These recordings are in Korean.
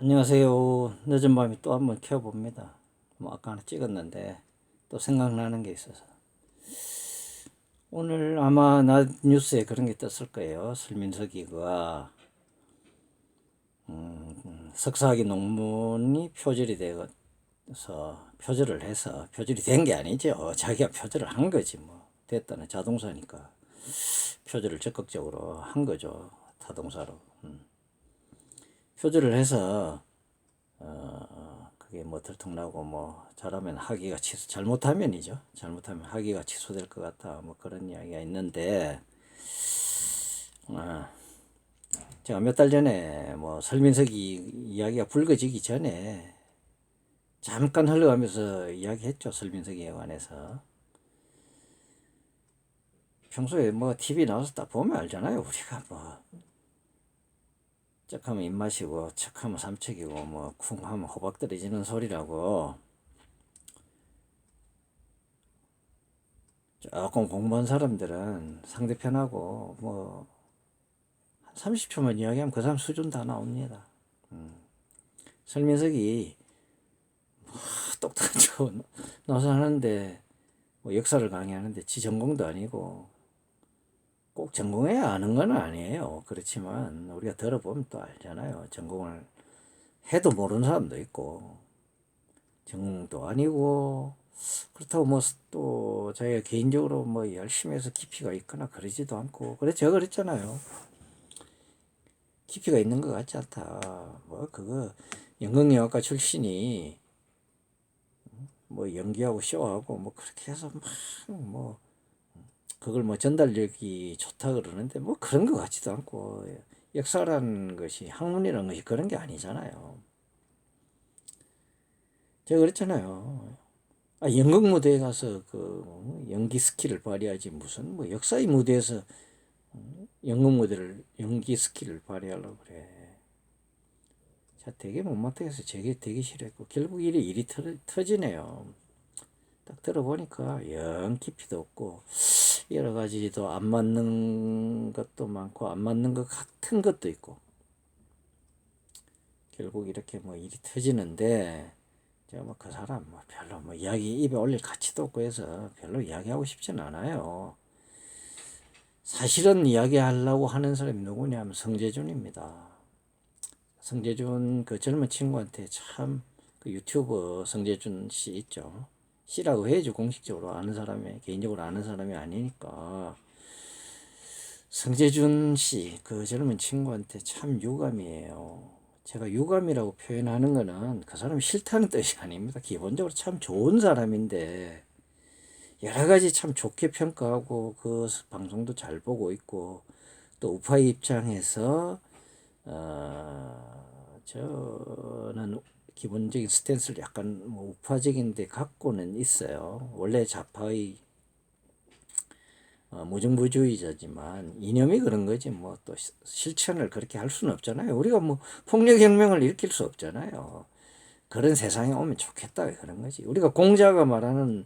안녕하세요. 늦은 밤에 또 한번 켜봅니다. 뭐 아까 하나 찍었는데 또 생각나는 게 있어서 오늘 아마 낮 뉴스에 그런 게 떴을 거예요. 설민석이가 석사학위 논문이 표절이 돼서 표절이 된 게 아니죠. 자기가 표절을 한 거지 뭐. 됐다는 자동사니까 표절을 적극적으로 한 거죠. 타동사로. 표절을 해서 그게 뭐 들통나고 뭐 잘하면 학위가 잘못하면이죠. 잘못하면 학위가 취소될 것 같다. 뭐 그런 이야기가 있는데, 어, 제가 몇 달 전에 뭐 설민석이 이야기가 불거지기 전에 잠깐 흘러가면서 이야기했죠. 설민석이에 관해서. 평소에 뭐 TV 나와서 딱 보면 알잖아요. 우리가 뭐 쩍하면 입맛이고 척하면 삼척이고 뭐 쿵하면 호박 떨어지는 소리라고. 조금 공부한 사람들은 상대편하고 뭐 30초만 이야기하면 그 사람 수준 다 나옵니다. 설민석이 똑똑한 척 나서 하는데 뭐 역사를 강의하는데 지 전공도 아니고 꼭 전공해야 아는 건 아니에요. 그렇지만 우리가 들어보면 또 알잖아요. 전공을 해도 모르는 사람도 있고 전공도 아니고 그렇다고 뭐 또 자기가 개인적으로 뭐 열심히 해서 깊이가 있거나 그러지도 않고 그래 제가 그랬잖아요. 깊이가 있는 것 같지 않다. 뭐 그거 연극영화과 출신이 뭐 연기하고 쇼하고 뭐 그렇게 해서 막 뭐 그걸 뭐 전달력이 좋다 그러는데 뭐 그런 것 같지도 않고 역사라는 것이 학문이라는 것이 그런 게 아니잖아요. 제가 그랬잖아요. 연극 무대에 가서 그 연기 스킬을 발휘하지 무슨 뭐 역사의 무대에서 연극 무대를 연기 스킬을 발휘하려고 그래. 자, 되게 못마땅해서 되게 되게 싫어했고 결국 일이 터지네요. 딱 들어보니까 영 깊이도 없고 여러 가지도 안 맞는 것도 많고 안 맞는 것 같은 것도 있고 결국 이렇게 뭐 일이 터지는데 제가 뭐 그 사람 뭐 별로 뭐 이야기 입에 올릴 가치도 없고 해서 별로 이야기하고 싶지는 않아요. 사실은 이야기하려고 하는 사람이 누구냐면 성재준입니다. 성재준 그 젊은 친구한테 참 그 유튜버 성재준 씨 있죠. 씨라고 해야죠. 공식적으로 아는 사람이 개인적으로 아는 사람이 아니니까. 성재준 씨 그 젊은 친구한테 참 유감이에요. 제가 유감이라고 표현하는 거는 그 사람이 싫다는 뜻이 아닙니다. 기본적으로 참 좋은 사람인데 여러 가지 참 좋게 평가하고 그 방송도 잘 보고 있고 또 우파의 입장에서 저는 기본적인 스탠스를 약간 뭐 우파적인데 갖고는 있어요. 원래 좌파의 무정부주의자지만 이념이 그런 거지 뭐 또 실천을 그렇게 할 수는 없잖아요. 우리가 뭐 폭력혁명을 일으킬 수 없잖아요. 그런 세상에 오면 좋겠다 그런 거지. 우리가 공자가 말하는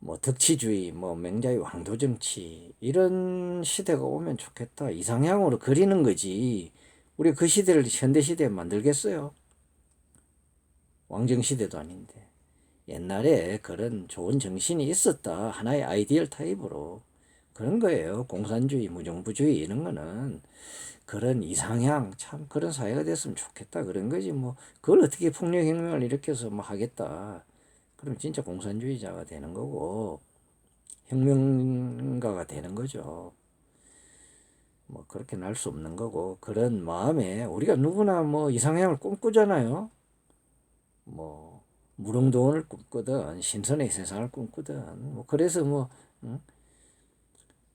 뭐 덕치주의, 뭐 맹자의 왕도정치 이런 시대가 오면 좋겠다. 이상향으로 그리는 거지. 우리 그 시대를 현대 시대에 만들겠어요? 왕정 시대도 아닌데. 옛날에 그런 좋은 정신이 있었다. 하나의 아이디얼 타입으로. 그런 거예요. 공산주의, 무정부주의 이런 거는 그런 이상향 참 그런 사회가 됐으면 좋겠다. 그런 거지 뭐 그걸 어떻게 폭력혁명을 일으켜서 뭐 하겠다. 그럼 진짜 공산주의자가 되는 거고 혁명가가 되는 거죠. 뭐 그렇게 날 수 없는 거고 그런 마음에 우리가 누구나 뭐 이상향을 꿈꾸잖아요. 뭐 무릉도원을 꿈꾸든 신선의 세상을 꿈꾸든 뭐 그래서 뭐 응?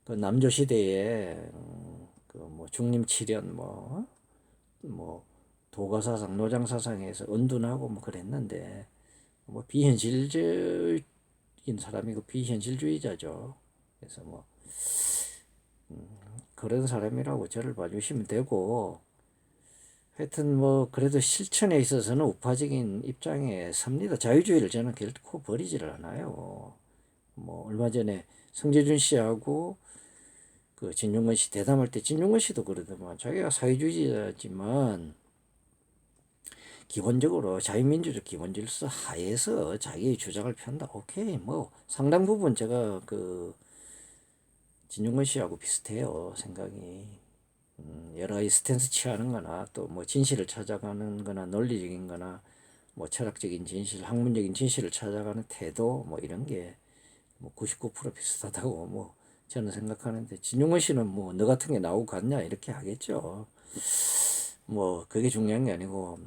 그 남조 시대에 그 뭐 중림칠연 뭐 도가사상 노장사상에서 은둔하고 뭐 그랬는데 뭐 비현실적인 사람이고 비현실주의자죠. 그래서 뭐 그런 사람이라고 저를 봐주시면 되고 하여튼 뭐 그래도 실천에 있어서는 우파적인 입장에 섭니다. 자유주의를 저는 결코 버리지를 않아요. 뭐 얼마 전에 성재준 씨하고 그 진중권 씨 대담할 때 진중권 씨도 그러더만 자기가 사회주의자지만 기본적으로 자유민주주의 기본질서 하에서 자기의 주장을 편다. 오케이, 뭐 상당 부분 제가 그 진중권 씨하고 비슷해요, 생각이. 여러 가지 스탠스 취하는 거나 또 뭐 진실을 찾아가는 거나 논리적인 거나 뭐 철학적인 진실, 학문적인 진실을 찾아가는 태도 뭐 이런 게 뭐 99% 비슷하다고 뭐 저는 생각하는데, 진중권 씨는 뭐 너 같은 게 나오고 갔냐 이렇게 하겠죠. 뭐 그게 중요한 게 아니고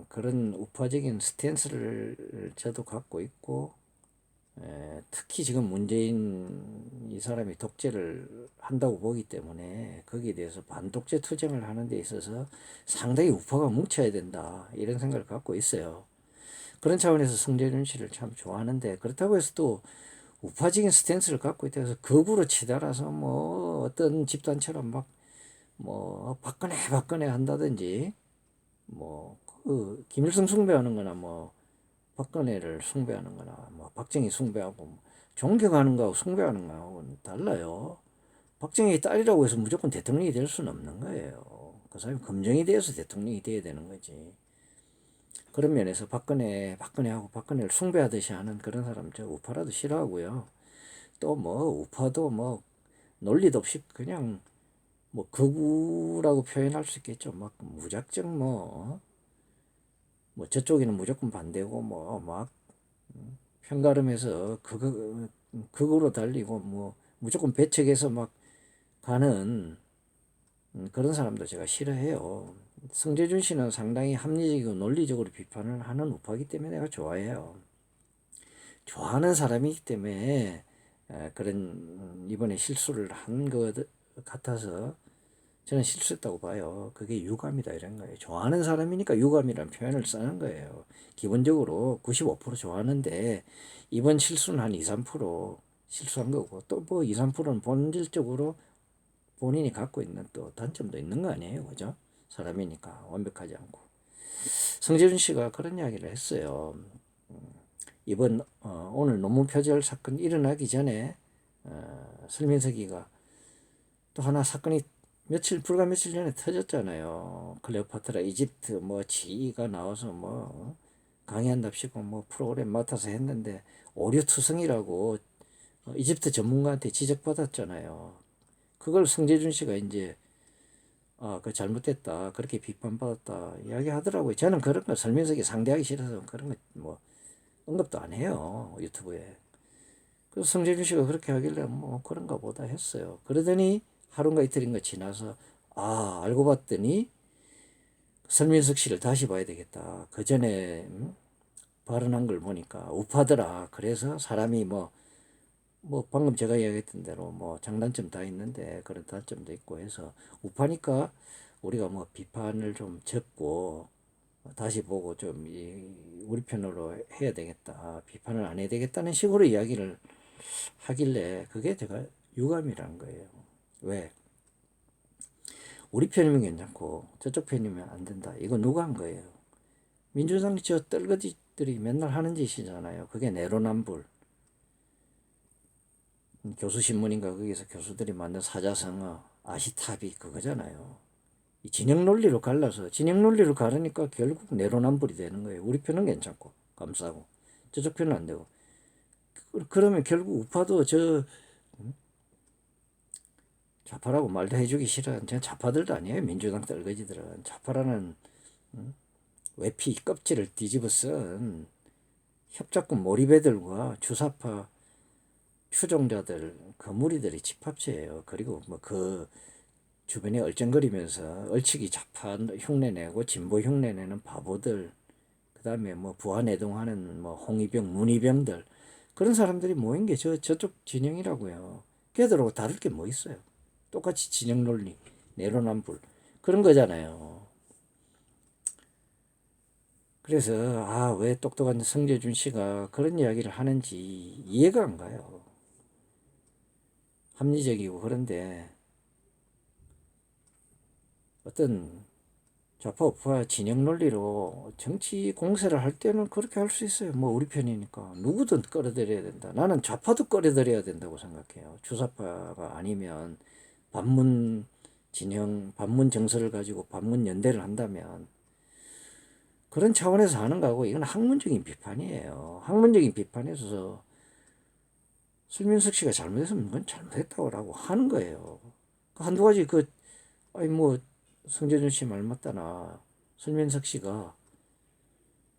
그런 우파적인 스탠스를 저도 갖고 있고, 특히 지금 문재인 이 사람이 독재를 한다고 보기 때문에 거기에 대해서 반독재 투쟁을 하는 데 있어서 상당히 우파가 뭉쳐야 된다 이런 생각을 갖고 있어요. 그런 차원에서 성재준 씨를 참 좋아하는데, 그렇다고 해서 또 우파적인 스탠스를 갖고 있다 해서 극으로 치달아서 뭐 어떤 집단처럼 막 뭐 박근혜 한다든지, 뭐 그 김일성 숭배하는 거나 뭐 박근혜를 숭배하는 거나 뭐 박정희 숭배하고 뭐 존경하는 거하고 숭배하는 거하고는 달라요. 박정희 딸이라고 해서 무조건 대통령이 될 수는 없는 거예요. 그 사람이 검증이 돼서 대통령이 돼야 되는 거지. 그런 면에서 박근혜하고 박근혜를 숭배하듯이 하는 그런 사람 저 우파라도 싫어하고요. 또 뭐 우파도 뭐 논리도 없이 그냥 뭐 극우라고 표현할 수 있겠죠. 막 무작정 뭐 저쪽에는 무조건 반대고 뭐 막 편가름해서 극으로 달리고 뭐 무조건 배척해서 막 가는 그런 사람도 제가 싫어해요. 성재준 씨는 상당히 합리적이고 논리적으로 비판을 하는 우파이기 때문에 내가 좋아해요. 좋아하는 사람이기 때문에 그런 이번에 실수를 한 것 같아서 저는 실수했다고 봐요. 그게 유감이다 이런 거예요. 좋아하는 사람이니까 유감이라는 표현을 쓰는 거예요. 기본적으로 95% 좋아하는데 이번 실수는 한 2, 3% 실수한 거고, 또 뭐 2, 3%는 본질적으로 본인이 갖고 있는 또 단점도 있는 거 아니에요. 그죠? 사람이니까 완벽하지 않고. 성재준 씨가 그런 이야기를 했어요. 이번 오늘 논문 표절 사건 일어나기 전에 설민석이가 또 하나 사건이 불과 며칠 전에 터졌잖아요. 클레오파트라 이집트 뭐 지가 나와서 뭐 강의한답시고 뭐 프로그램 맡아서 했는데 오류투성이라고 이집트 전문가한테 지적받았잖아요. 그걸 성재준 씨가 이제 그 잘못됐다 그렇게 비판받았다 이야기하더라고요. 저는 그런 거 설명석이 상대하기 싫어서 그런 거 뭐 언급도 안 해요, 유튜브에. 그래서 성재준 씨가 그렇게 하길래 뭐 그런가 보다 했어요. 그러더니 하루인가 이틀인가 지나서 알고 봤더니 설민석 씨를 다시 봐야 되겠다. 그 전에 발언한 걸 보니까 우파더라. 그래서 사람이 뭐 방금 제가 이야기했던 대로 뭐 장단점 다 있는데 그런 단점도 있고 해서 우파니까 우리가 뭐 비판을 좀 접고 다시 보고 좀 우리 편으로 해야 되겠다. 비판을 안 해야 되겠다는 식으로 이야기를 하길래 그게 제가 유감이란 거예요. 왜? 우리 편이면 괜찮고 저쪽 편이면 안 된다. 이거 누가 한 거예요? 민주당 저 떨거지들이 맨날 하는 짓이잖아요. 그게 내로남불. 교수신문인가 거기서 교수들이 만든 사자성어 아시타비 그거잖아요. 이 진영 논리로 갈라서 진영 논리로 가르니까 결국 내로남불이 되는 거예요. 우리 편은 괜찮고 감싸고 저쪽 편은 안 되고. 그러면 결국 우파도 좌파라고 말도 해주기 싫어. 저 좌파들도 아니에요. 민주당 떨거지들은 좌파라는 외피 껍질을 뒤집어 쓴 협작권 몰입애들과 주사파 추종자들 그 무리들이 집합체예요. 그리고 뭐 그 주변에 얼쩡거리면서 얼치기 좌파 흉내내고 진보 흉내내는 바보들, 그 다음에 뭐 부안해동하는 뭐 홍위병 문희병들, 그런 사람들이 모인 게 저쪽 진영이라고요. 걔들하고 다를 게 뭐 있어요. 똑같이 진영 논리 내로남불 그런 거잖아요. 그래서 왜 똑똑한 성재준 씨가 그런 이야기를 하는지 이해가 안 가요. 합리적이고. 그런데 어떤 좌파 우파 진영 논리로 정치 공세를 할 때는 그렇게 할 수 있어요. 뭐 우리 편이니까 누구든 끌어들여야 된다. 나는 좌파도 끌어들여야 된다고 생각해요. 주사파가 아니면 반문 진영, 반문 정서를 가지고 반문 연대를 한다면 그런 차원에서 하는 거고 이건 학문적인 비판이에요. 학문적인 비판에 있어서 설민석 씨가 잘못했으면 그건 잘못했다고 하는 거예요. 한두 가지 아니 뭐 성재준 씨 말 맞다나 설민석 씨가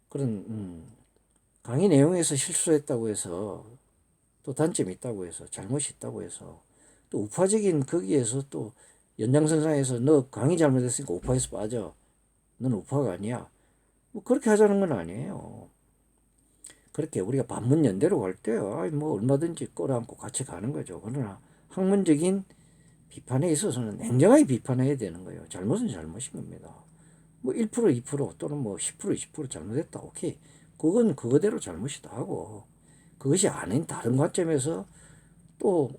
그런 강의 내용에서 실수했다고 해서 또 단점이 있다고 해서 잘못이 있다고 해서 또 우파적인 거기에서 또 연장선상에서 너 강의 잘못했으니까 우파에서 빠져. 넌 우파가 아니야. 뭐 그렇게 하자는 건 아니에요. 그렇게 우리가 반문연대로 갈 때, 뭐 얼마든지 끌어안고 같이 가는 거죠. 그러나 학문적인 비판에 있어서는 냉정하게 비판해야 되는 거예요. 잘못은 잘못인 겁니다. 뭐 1%, 2% 또는 뭐 10%, 20% 잘못했다. 오케이. 그건 그거대로 잘못이다 하고 그것이 아닌 다른 관점에서 또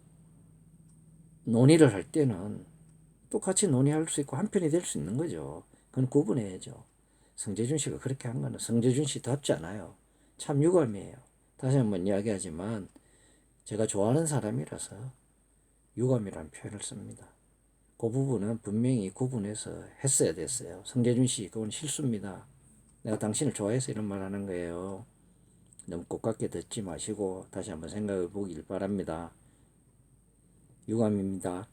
논의를 할 때는 똑같이 논의할 수 있고 한편이 될 수 있는 거죠. 그건 구분해야죠. 성재준 씨가 그렇게 한 거는 성재준 씨답지 않아요. 참 유감이에요. 다시 한번 이야기하지만 제가 좋아하는 사람이라서 유감이라는 표현을 씁니다. 그 부분은 분명히 구분해서 했어야 됐어요. 성재준 씨, 그건 실수입니다. 내가 당신을 좋아해서 이런 말 하는 거예요. 너무 고깝게 듣지 마시고 다시 한번 생각해 보길 바랍니다. 유감입니다.